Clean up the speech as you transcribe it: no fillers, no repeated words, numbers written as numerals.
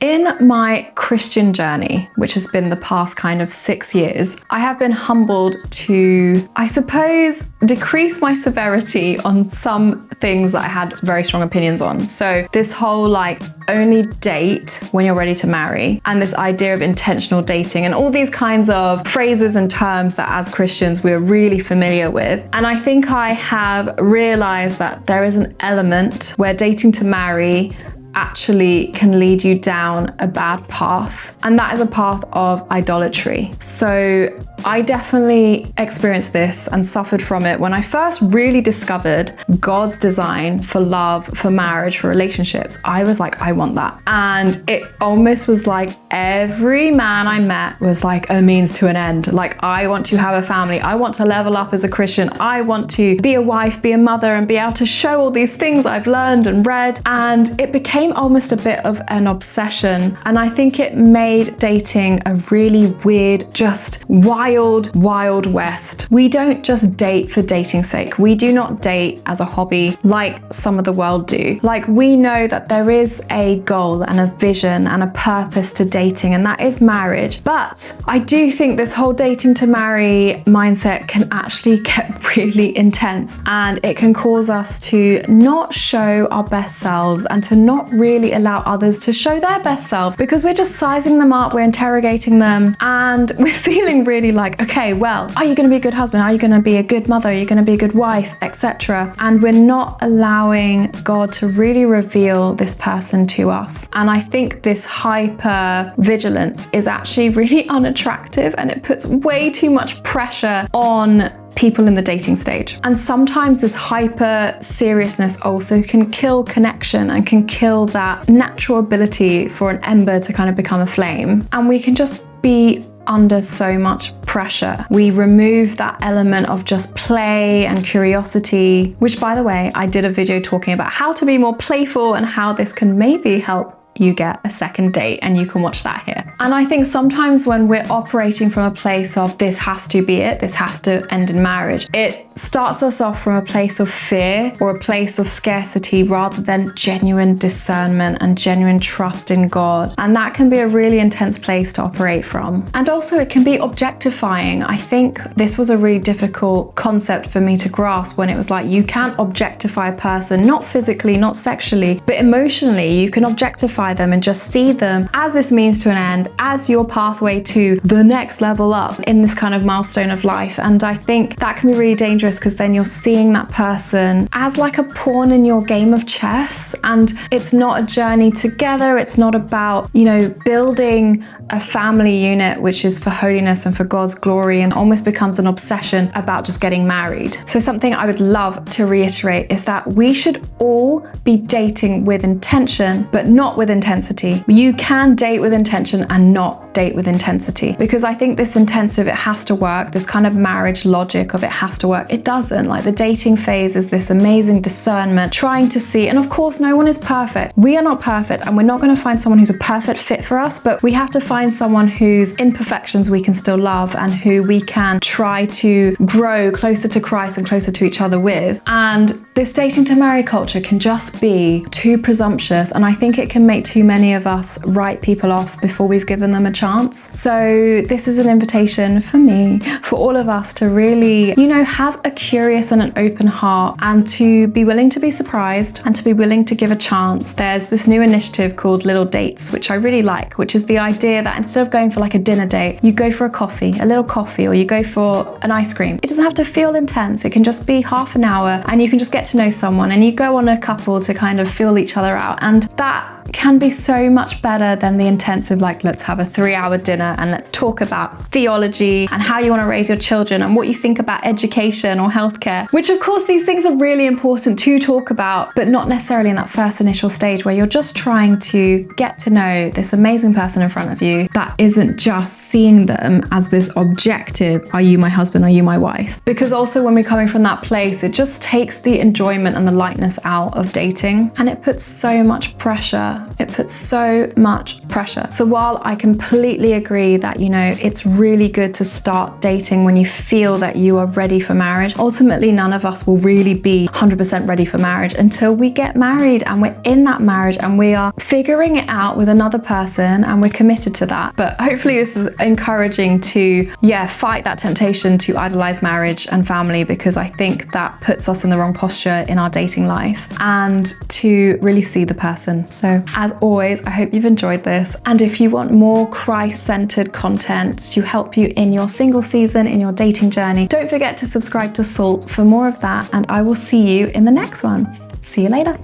In my Christian journey, which has been the past kind of 6 years, I have been humbled to, I suppose, decrease my severity on some things that I had very strong opinions on. So this whole like only date when you're ready to marry, and this idea of intentional dating, and all these kinds of phrases and terms that as Christians we're really familiar with. And I think I have realized that there is an element where dating to marry actually can lead you down a bad path, and that is a path of idolatry. So I definitely experienced this and suffered from it when I first really discovered God's design for love, for marriage, for relationships. I was like, I want that. And it almost was like every man I met was like a means to an end. Like, I want to have a family. I want to level up as a Christian. I want to be a wife, be a mother, and be able to show all these things I've learned and read. And it became almost a bit of an obsession. And I think it made dating a really weird, just wild west. We don't just date for dating's sake. We do not date as a hobby like some of the world do. Like, we know that there is a goal and a vision and a purpose to dating, and that is marriage. But I do think this whole dating to marry mindset can actually get really intense, and it can cause us to not show our best selves and to not really allow others to show their best selves, because we're just sizing them up, we're interrogating them, and we're feeling really like, okay, well, are you going to be a good husband? Are you going to be a good mother? Are you going to be a good wife, etc.? And we're not allowing God to really reveal this person to us. And I think this hyper vigilance is actually really unattractive, and it puts way too much pressure on people in the dating stage. And sometimes this hyper seriousness also can kill connection and can kill that natural ability for an ember to kind of become a flame. And we can just be under so much pressure. We remove that element of just play and curiosity, which, by the way, I did a video talking about how to be more playful and how this can maybe help you get a second date, and you can watch that here. And I think sometimes when we're operating from a place of this has to be it, this has to end in marriage, it starts us off from a place of fear or a place of scarcity rather than genuine discernment and genuine trust in God. And that can be a really intense place to operate from. And also it can be objectifying. I think this was a really difficult concept for me to grasp when it was like, you can't objectify a person, not physically, not sexually, but emotionally. You can objectify them and just see them as this means to an end, as your pathway to the next level up in this kind of milestone of life. And I think that can be really dangerous, because then you're seeing that person as like a pawn in your game of chess, and it's not a journey together. It's not about, building a family unit which is for holiness and for God's glory, and almost becomes an obsession about just getting married. So something I would love to reiterate is that we should all be dating with intention, but not with intensity. You can date with intention and not date with intensity, because I think this intensive, it has to work, this kind of marriage logic of it has to work, it doesn't. Like, the dating phase is this amazing discernment, trying to see, and of course no one is perfect. We are not perfect, and we're not going to find someone who's a perfect fit for us, but we have to find someone whose imperfections we can still love, and who we can try to grow closer to Christ and closer to each other with. And this dating to marry culture can just be too presumptuous, and I think it can make too many of us write people off before we've given them a chance. So this is an invitation for me, for all of us, to really, have a curious and an open heart, and to be willing to be surprised and to be willing to give a chance. There's this new initiative called Little Dates, which I really like, which is the idea that instead of going for like a dinner date, you go for a little coffee, or you go for an ice cream. It doesn't have to feel intense. It can just be half an hour, and you can just get to know someone, and you go on a couple to kind of feel each other out. And that can be so much better than the intensive, like, let's have a 3-hour dinner and let's talk about theology and how you want to raise your children and what you think about education or healthcare, which of course these things are really important to talk about, but not necessarily in that first initial stage where you're just trying to get to know this amazing person in front of you that isn't just seeing them as this objective, are you my husband, are you my wife? Because also when we're coming from that place, it just takes the enjoyment and the lightness out of dating, and it puts so much pressure It puts so much pressure. So while I completely agree that, you know, it's really good to start dating when you feel that you are ready for marriage, ultimately none of us will really be 100% ready for marriage until we get married and we're in that marriage and we are figuring it out with another person and we're committed to that. But hopefully this is encouraging to, fight that temptation to idolize marriage and family, because I think that puts us in the wrong posture in our dating life, and to really see the person. So as always, I hope you've enjoyed this. And if you want more Christ-centered content to help you in your single season, in your dating journey, don't forget to subscribe to Salt for more of that, and I will see you in the next one. See you later.